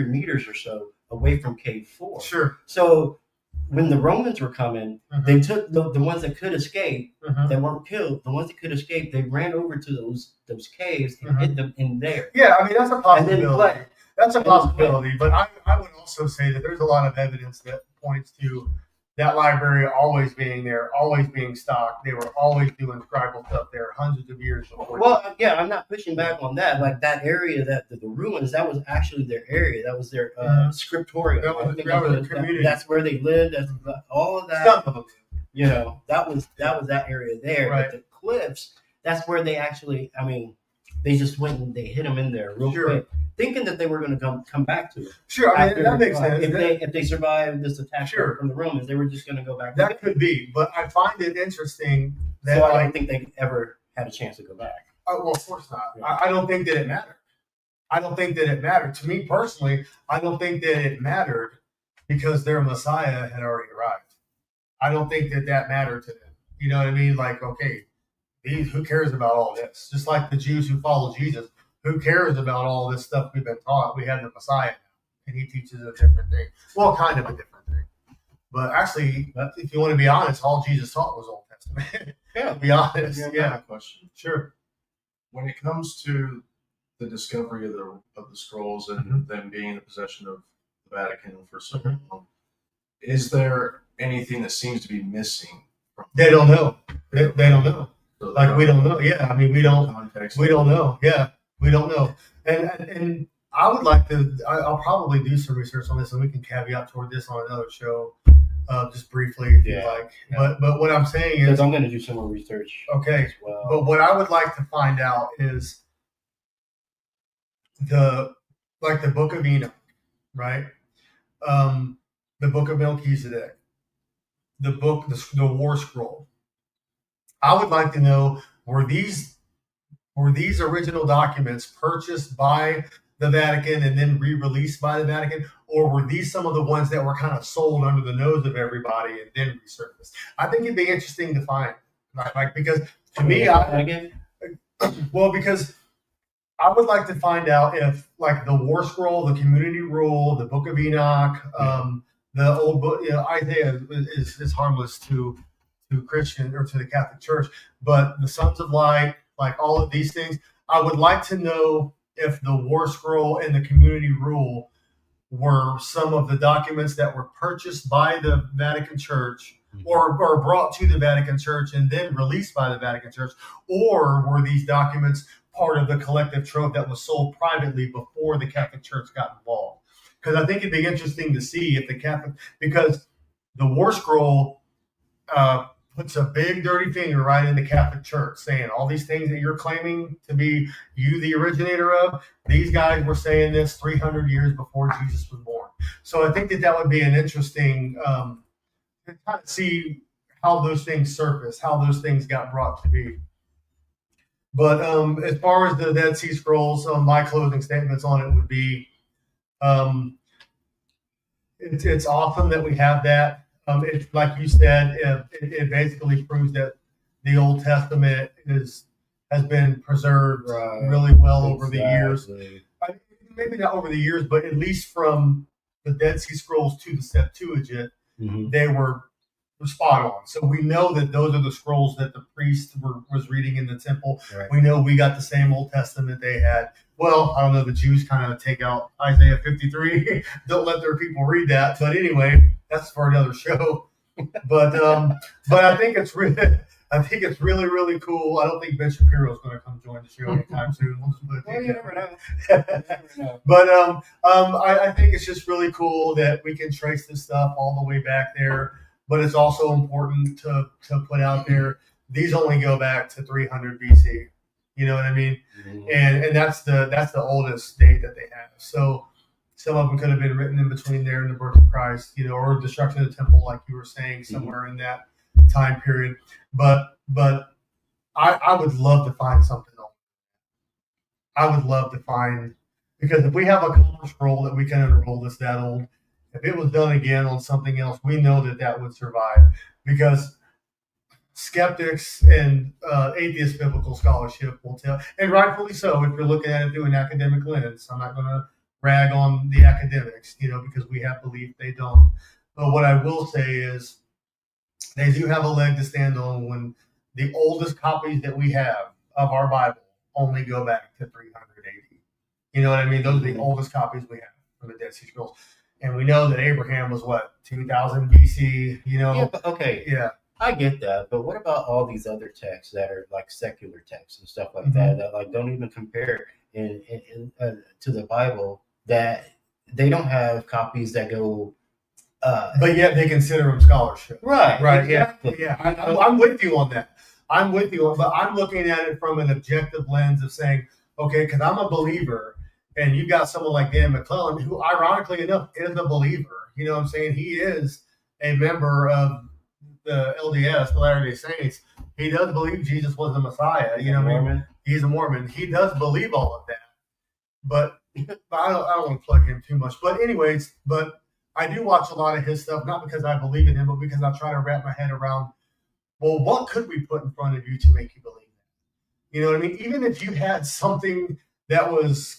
meters or so away from Cave 4. Sure. So when the Romans were coming, they took the ones that could escape, that weren't killed, the ones that could escape, they ran over to those caves and hid them in there. Yeah, that's a possibility. That's a possibility. But I would also say that there's a lot of evidence that points to that library always being there, always being stocked. They were always doing scribal stuff there hundreds of years before. Well, I'm not pushing back on that. Like that area, that the ruins, that was actually their area. That was their scriptorium. That was their community. That's where they lived. That's all of that. Some of them. That was that area there. Right. But the cliffs, that's where they actually. They just went and they hit them in there real quick, thinking that they were going to come back to it. Sure, that makes sense. If they survived this attack from the Romans, they were just going to go back. That could be, but I find it interesting that so I don't think they ever had a chance to go back. Well, of course not. Yeah. I don't think that it mattered. To me personally, I don't think that it mattered because their Messiah had already arrived. I don't think that mattered to them. You know what I mean? Like, okay. Who cares about all this? Just like the Jews who follow Jesus, who cares about all this stuff we've been taught? We have the Messiah now, and he teaches a different thing. Well, kind of a different thing. But actually, if you want to be honest, all Jesus taught was Old Testament. Yeah. To be honest, I have yeah, a question. sure. When it comes to the discovery of the scrolls and them being in the possession of the Vatican for so long, is there anything that seems to be missing? They don't know. They don't know. So Like we don't know. Yeah, I mean we don't. Context. We don't know. Yeah, we don't know. And I would like to. I'll probably do some research on this, and we can caveat toward this on another show, just briefly if you like. Yeah. But what I'm saying Because is, I'm going to do some more research. Okay. As well. But what I would like to find out is the Book of Enoch, right? The Book of Melchizedek, the War Scroll. I would like to know, were these original documents purchased by the Vatican and then re-released by the Vatican, or were these some of the ones that were kind of sold under the nose of everybody and then resurfaced? I think it'd be interesting to find, right? Because to me, because I would like to find out if, like, the War Scroll, the Community Rule, the Book of Enoch, the old book, Isaiah is harmless to Christian or to the Catholic Church, but the Sons of Light, like all of these things, I would like to know if the War Scroll and the Community Rule were some of the documents that were purchased by the Vatican Church or brought to the Vatican Church and then released by the Vatican Church, or were these documents part of the collective trove that was sold privately before the Catholic Church got involved? Because I think it'd be interesting to see if because the War Scroll puts a big dirty finger right in the Catholic Church, saying all these things that you're claiming to be you the originator of, these guys were saying this 300 years before Jesus was born. So I think that would be an interesting to kind of see how those things surface, how those things got brought to be. But as far as the Dead Sea Scrolls, my closing statements on it would be, it's awesome that we have that. It's like you said, it basically proves that the Old Testament has been preserved really well over the years. Maybe not over the years, but at least from the Dead Sea Scrolls to the Septuagint, they were spot on. So we know that those are the scrolls that the priest was reading in the temple. Right. We know we got the same Old Testament they had. Well, I don't know, the Jews kind of take out Isaiah 53. Don't let their people read that. But anyway, that's for another show. But I think it's really, really cool. I don't think Ben Shapiro is going to come join the show anytime soon. Well, you never know. But I think it's just really cool that we can trace this stuff all the way back there. But it's also important to put out there, these only go back to 300 BC. You know what I mean? Mm-hmm. And that's the oldest date that they have. So some of them could have been written in between there and the birth of Christ, or destruction of the temple, like you were saying, somewhere in that time period. But I would love to find something else. I would love to find, because if we have a common scroll that we can unroll that's that old, if it was done again on something else, we know that would survive, because skeptics and atheist biblical scholarship will tell, and rightfully so, if you're looking at it through an academic lens. I'm not going to rag on the academics, because we have belief, they don't. But what I will say is they do have a leg to stand on when the oldest copies that we have of our Bible only go back to 300 AD. You know what I mean? Those are the oldest copies we have from the Dead Sea Scrolls. And we know that Abraham was, 2000 BC, Yeah, but okay. Yeah. I get that, but what about all these other texts that are like secular texts and stuff like that like don't even compare to the Bible, that they don't have copies that go but yet they consider them scholarship. Right. Exactly. Yeah. I'm with you on that. But I'm looking at it from an objective lens of saying, okay, because I'm a believer, and you got someone like Dan McClellan, who ironically enough is a believer. You know what I'm saying? He is a member of the LDS, the Latter-day Saints. He does believe Jesus was the Messiah. You know what I mean? He's a Mormon. He does believe all of that. But I don't want to plug him too much. But anyways, I do watch a lot of his stuff, not because I believe in him, but because I try to wrap my head around, well, what could we put in front of you to make you believe that? You know what I mean? Even if you had something that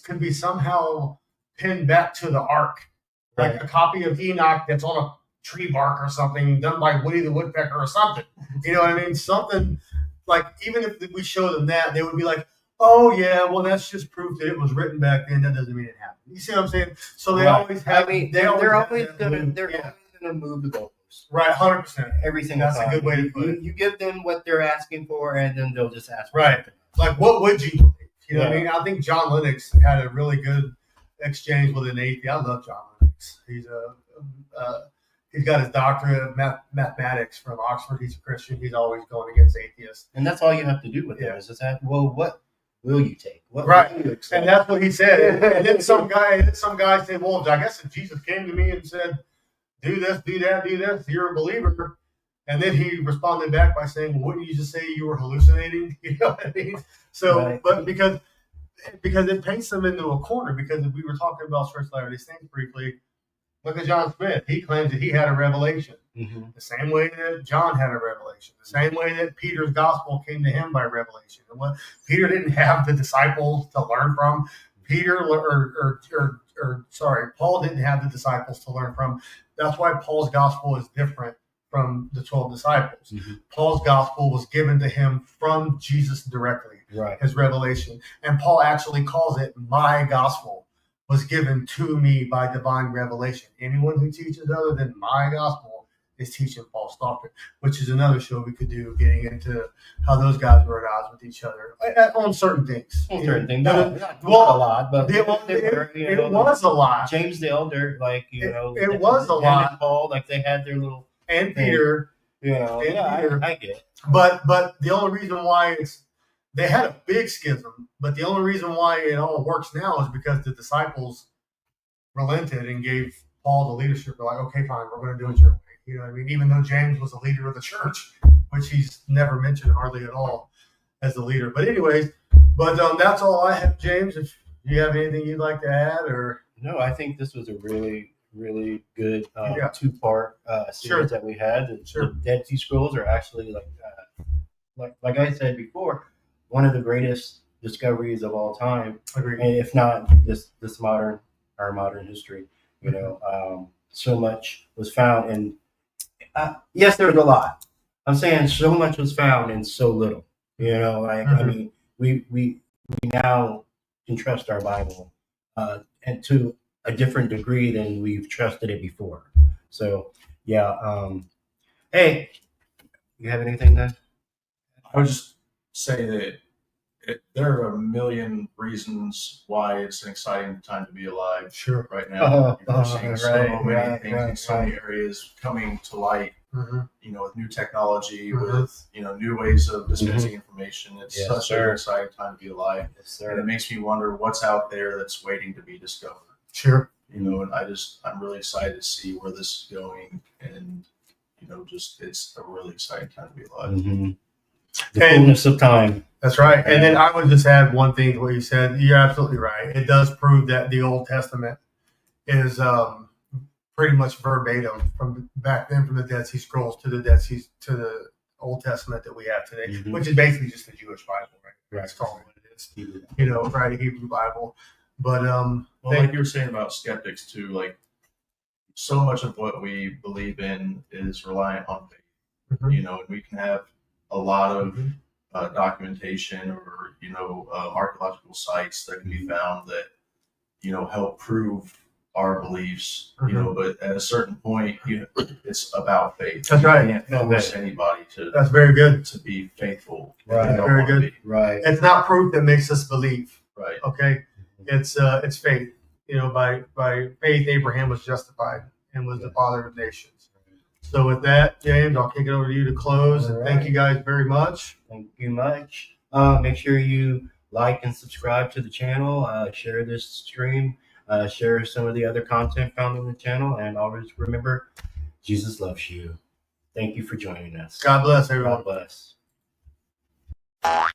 could be somehow pinned back to the ark, like a copy of Enoch that's on tree bark or something done by Woody the Woodpecker or something. You know what I mean? Something like, even if we show them that, they would be like, oh yeah, well that's just proof that it was written back then. That doesn't mean it happened. You see what I'm saying? So they always have. I mean, they're always gonna move the goalposts. Right, 100%. Every single That's time. a good way to put it. You give them what they're asking for, and then they'll just ask for Right. something. Like, what would you believe? You know what I mean? I think John Lennox had a really good exchange with an atheist. I love John Lennox. He's got his doctorate of mathematics from Oxford. He's a Christian. He's always going against atheists. And that's all you have to do with them is just ask, well, what will you take? What Right. will you accept? And that's what he said. And then some guy said, well, I guess if Jesus came to me and said, do this, do that, do this, you're a believer. And then he responded back by saying, well, wouldn't you just say you were hallucinating? You know what I mean? So, Right. but because it paints them into a corner, because if we were talking about Church of Latter-day Saints briefly, look at John Smith. He claims that he had a revelation. Mm-hmm. The same way that John had a revelation. The same way that Peter's gospel came to him by revelation. And what Peter didn't have the disciples to learn from. Paul didn't have the disciples to learn from. That's why Paul's gospel is different from the 12 disciples. Mm-hmm. Paul's gospel was given to him from Jesus directly, Right. his revelation. And Paul actually calls it, my gospel was given to me by divine revelation. Anyone who teaches other than my gospel is teaching false doctrine, which is another show we could do, getting into how those guys were at odds with each other on certain things. On certain things. Well, Not a lot, but it was a lot. James the Elder, like, it was a him lot. and Paul, like, they had their little, And Peter. and Peter. I get it. But the only reason why they had a big schism, but the only reason why it all works now is because the disciples relented and gave Paul the leadership. They're like, okay, fine, we're going to do it your way. You know what I mean? Even though James was the leader of the church, which he's never mentioned hardly at all as the leader. But anyways, that's all I have, James. If you have anything you'd like to add, or No, I think this was a really, really good Yeah. 2-part series Sure. that we had. Sure. The Dead Sea Scrolls are actually like I said before, one of the greatest discoveries of all time, agree. and if not our modern history. So much was found, and yes, there's a lot. I'm saying so much was found and so little. I mean, we now can trust our Bible, and to a different degree than we've trusted it before. So, yeah. Hey, you have anything then? I would just say that there are a million reasons why it's an exciting time to be alive Sure. right now. We're seeing so right, many right, things in so many areas coming to light. Mm-hmm. With new technology, Mhm. with new ways of dispensing information. It's Yes, such sir. an exciting time to be alive, Yes, and it makes me wonder what's out there that's waiting to be discovered. Sure. And I'm really excited to see where this is going, and it's a really exciting time to be alive. Mm-hmm. The And- fullness of time. That's right. And then I would just add one thing to what you said. You're absolutely right. It does prove that the Old Testament is pretty much verbatim from back then, from the Dead Sea Scrolls to the Old Testament that we have today, Mhm. which is basically just the Jewish Bible, right? Right. That's all what it is. Hebrew. Right, a Hebrew Bible. But Well, like you were saying about skeptics too, like so much of what we believe in is reliant on faith. Mhm. And we can have a lot of Mhm. documentation or archaeological sites that can be found that help prove our beliefs. Mhm. But at a certain point, it's about faith. That's right. You can't force anybody that's very good. to be faithful. if Right. they don't Very wanna good. be. Right. It's not proof that makes us believe. Right. Okay, it's faith. By faith Abraham was justified and was the father of nations. So with that, James, I'll kick it over to you to close. All And thank right. you guys very much. Thank you much. Make sure you like and subscribe to the channel. Share this stream. Share some of the other content found on the channel. And always remember, Jesus loves you. Thank you for joining us. God bless everyone. God bless.